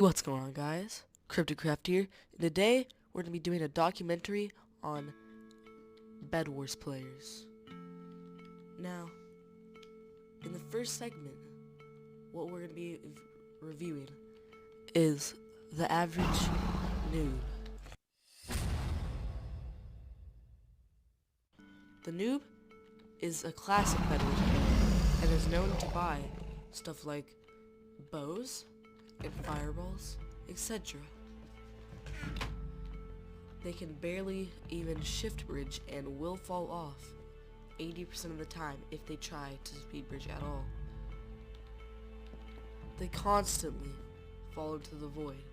What's going on, guys? Crypticcraft here. Today we're going to be doing a documentary on Bedwars players. Now, in the first segment, what we're going to be reviewing is the average noob. The noob is a classic Bedwars player and is known to buy stuff like bows and fireballs, etc. They can barely even shift bridge and will fall off 80% of the time if they try to speed bridge at all. They constantly fall into the void.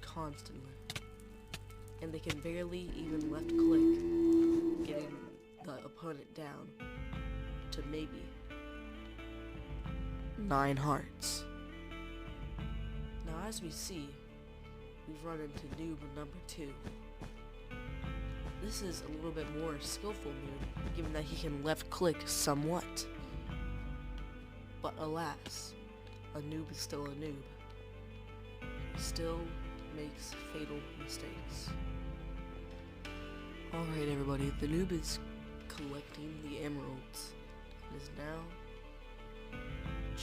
Constantly. And they can barely even left click, getting the opponent down to maybe 9 hearts. Now, as we see, we've run into noob number 2. This is a little bit more skillful noob, given that he can left click somewhat. But alas, a noob is still a noob. He still makes fatal mistakes. Alright everybody, the noob is collecting the emeralds and is now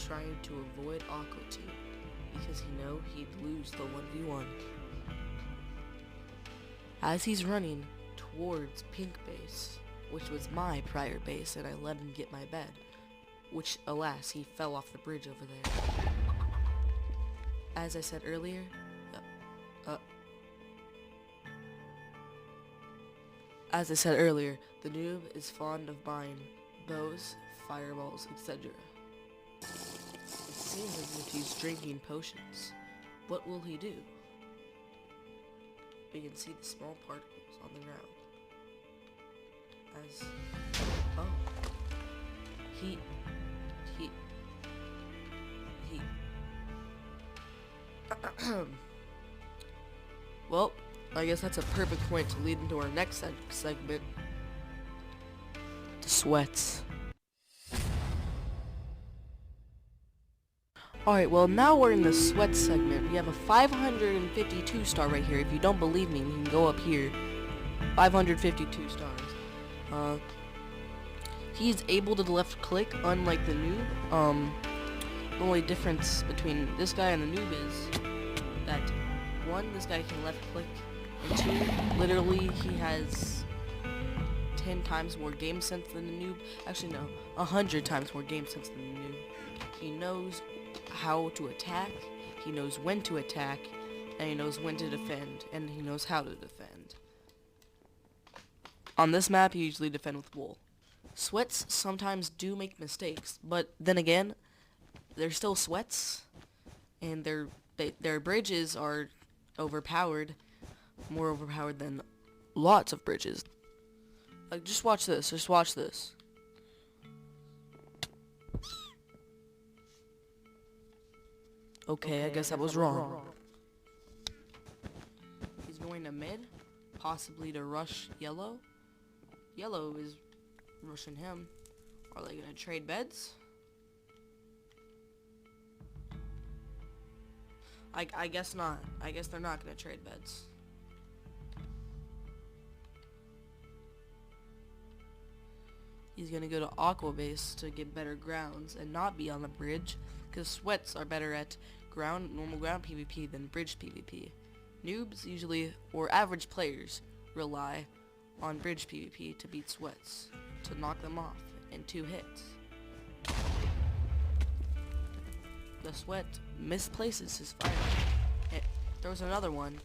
trying to avoid Aqua Team, because he know he'd lose the 1v1. As he's running towards pink base, which was my prior base, and I let him get my bed, which alas, he fell off the bridge over there. As I said earlier, the noob is fond of buying bows, fireballs, etc. It seems as if he's drinking potions. What will he do? We can see the small particles on the ground. As... oh. Heat. Well, I guess that's a perfect point to lead into our next segment. The sweats. Alright, well now we're in the sweat segment. We have a 552 star right here. If you don't believe me, you can go up here. 552 stars. He's able to left click, unlike the noob. The only difference between this guy and the noob is that 1, this guy can left click, and 2, literally he has 10 times more game sense than the noob. Actually no, 100 times more game sense than the noob. He knows how to attack, he knows when to attack, and he knows when to defend, and he knows how to defend. On this map, you usually defend with wool. Sweats sometimes do make mistakes, but then again, they're still sweats, and their bridges are overpowered, more overpowered than lots of bridges. Like, just watch this, Okay, I guess that was wrong. He's going to mid, possibly to rush yellow. Yellow is rushing him. Are they going to trade beds? I guess not. I guess they're not going to trade beds. He's going to go to Aqua Base to get better grounds and not be on the bridge, because sweats are better at normal ground PvP than bridge PvP. Noobs usually, or average players, rely on bridge PvP to beat sweats, to knock them off in 2 hits. The sweat misplaces his fire. It throws another one,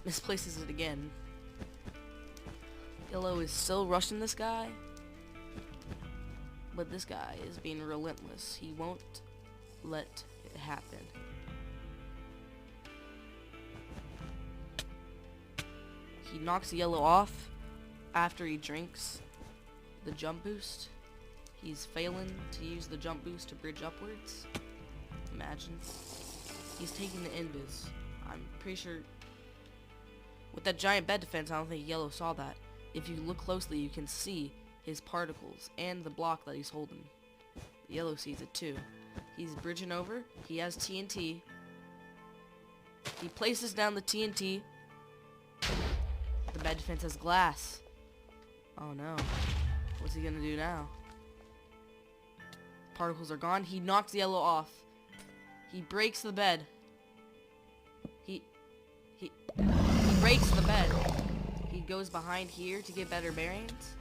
misplaces it again. Yellow is still rushing this guy, but this guy is being relentless. He won't let it happen. He knocks yellow off after he drinks the jump boost. He's failing to use the jump boost to bridge upwards. Imagine. He's taking the invis. I'm pretty sure with that giant bed defense, I don't think yellow saw that. If you look closely, you can see his particles and the block that he's holding. Yellow sees it too. He's bridging over. He has TNT. He places down the TNT. The bed defense has glass. Oh no. What's he gonna do now? Particles are gone. He knocks yellow off. He breaks the bed. He breaks the bed. He goes behind here to get better bearings.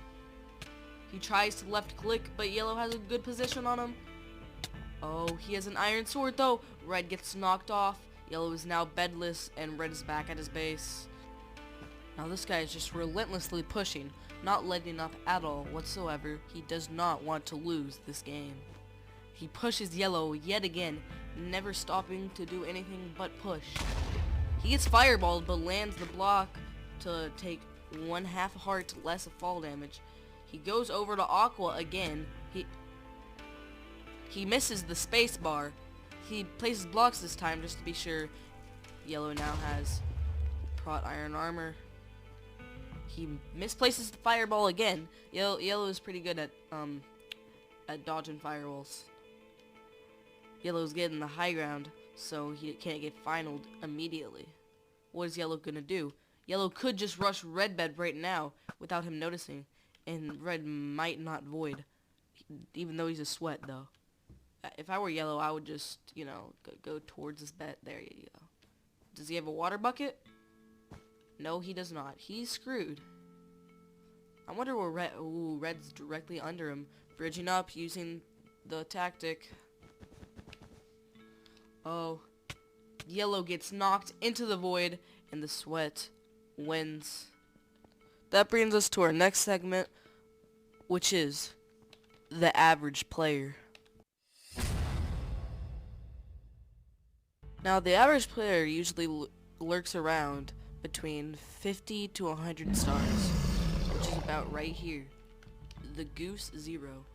He tries to left click, but yellow has a good position on him. Oh, he has an iron sword though. Red gets knocked off. Yellow is now bedless, and red is back at his base. Now this guy is just relentlessly pushing, not letting up at all whatsoever. He does not want to lose this game. He pushes yellow yet again, never stopping to do anything but push. He gets fireballed but lands the block to take 1/2 heart less of fall damage. He goes over to Aqua again. He misses the space bar. He places blocks this time just to be sure. Yellow now has prot iron armor. He misplaces the fireball again. Yellow is pretty good at dodging fireballs. Yellow's getting the high ground, so he can't get finaled immediately. What is Yellow gonna do? Yellow could just rush red bed right now without him noticing, and red might not void, even though he's a sweat though. If I were Yellow, I would just, you know, go towards this bed. There you go. Does he have a water bucket? No, he does not. He's screwed. I wonder where red... Ooh, red's directly under him. Bridging up, using the tactic. Oh. Yellow gets knocked into the void, and the sweat wins. That brings us to our next segment, which is the average player. Now, the average player usually lurks around between 50 to 100 stars, which is about right here. The Goose 0.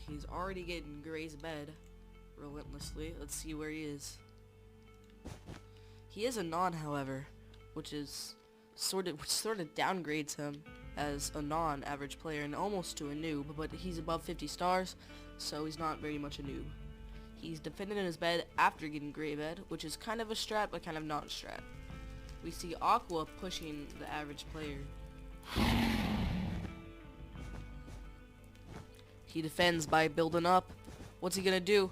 He's already getting Gray's bed relentlessly. Let's see where he is. He is a non, however, which sort of downgrades him as a non-average player and almost to a noob, but he's above 50 stars, so he's not very much a noob. He's defending in his bed after getting Gray bed, which is kind of a strat, but kind of not a strat. We see Aqua pushing the average player. He defends by building up. What's he gonna do?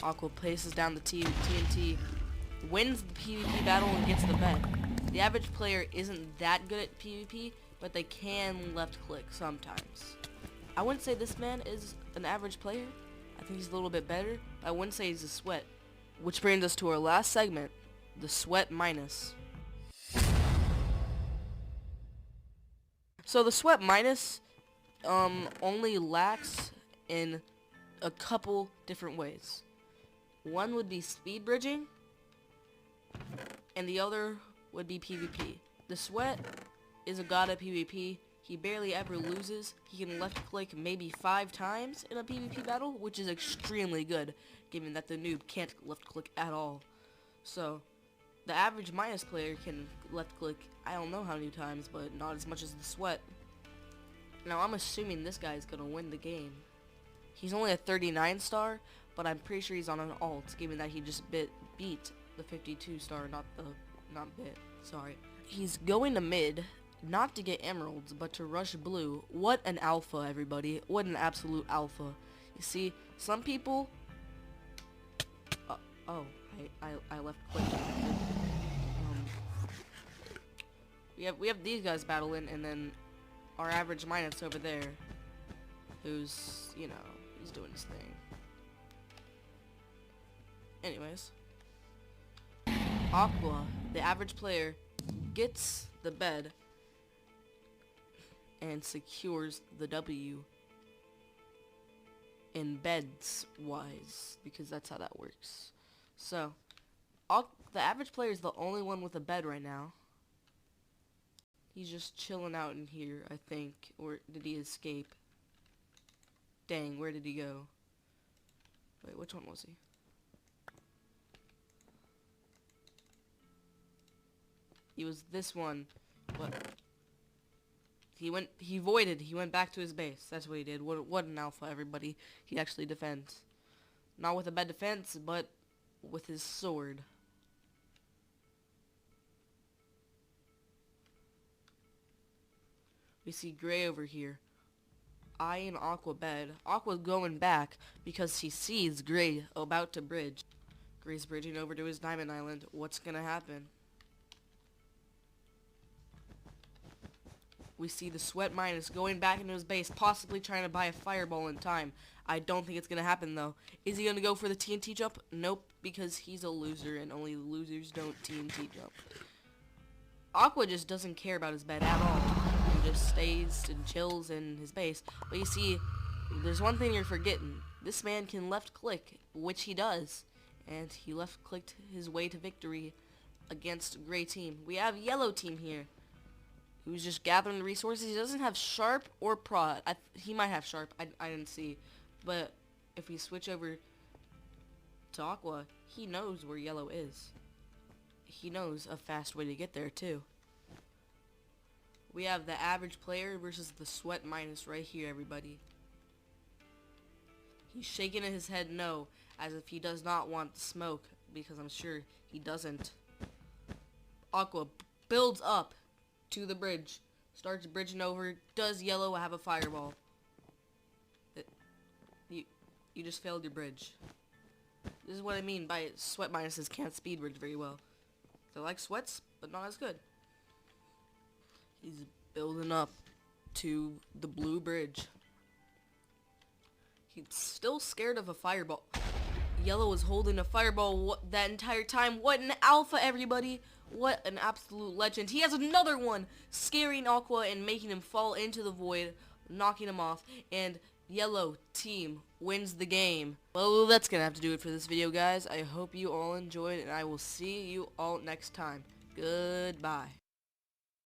Aqua places down the TNT, wins the PvP battle, and gets the bed. The average player isn't that good at PvP, but they can left click sometimes. I wouldn't say this man is an average player. I think he's a little bit better. I wouldn't say he's a sweat. Which brings us to our last segment, the sweat minus. So the sweat minus only lacks in a couple different ways. One would be speed bridging, and the other would be PvP. The sweat is a god at PvP. He barely ever loses. He can left click maybe 5 times in a PvP battle, which is extremely good, given that the noob can't left click at all. So, the average minus player can left click I don't know how many times, but not as much as the sweat. Now, I'm assuming this guy's gonna win the game. He's only a 39 star, but I'm pretty sure he's on an alt, given that he just beat the 52 star, not bit. Sorry. He's going to mid. Not to get emeralds, but to rush blue. What an alpha, everybody. What an absolute alpha. You see, some people... I left quick. We have these guys battling, and then our average minus over there, who's, you know, he's doing his thing. Anyways. Aqua, the average player, gets the bed and secures the W in beds wise, because that's how that works. So, the average player is the only one with a bed right now. He's just chilling out in here, I think. Or did he escape? Dang, where did he go? Wait, which one was he? He was this one, but he voided. He went back to his base. That's what he did. What an alpha, everybody. He actually defends. Not with a bad defense, but with his sword. We see Gray over here. Eyeing Aqua bed. Aqua's going back because he sees Gray about to bridge. Gray's bridging over to his diamond island. What's gonna happen? We see the Sweat Minus going back into his base, possibly trying to buy a fireball in time. I don't think it's gonna happen though. Is he gonna go for the TNT jump? Nope, because he's a loser and only losers don't TNT jump. Aqua just doesn't care about his bed at all. He just stays and chills in his base. But you see, there's one thing you're forgetting. This man can left click, which he does. And he left clicked his way to victory against Gray team. We have Yellow team here, who's just gathering the resources. He doesn't have Sharp or Prod. He might have Sharp. I didn't see. But if we switch over to Aqua, he knows where Yellow is. He knows a fast way to get there, too. We have the average player versus the Sweat Minus right here, everybody. He's shaking his head no, as if he does not want the smoke, because I'm sure he doesn't. Aqua builds up to the bridge, starts bridging over. Does Yellow have a fireball? You just failed your bridge. This is what I mean by Sweat Minuses can't speed bridge very well. They're like sweats, but not as good. He's building up to the blue bridge. He's still scared of a fireball. Yellow is holding a fireball that entire time. What an alpha, everybody. What an absolute legend. He has another one, scaring Aqua and making him fall into the void, knocking him off, and Yellow team wins the game. Well, that's gonna have to do it for this video, guys. I hope you all enjoyed, and I will see you all next time. Goodbye.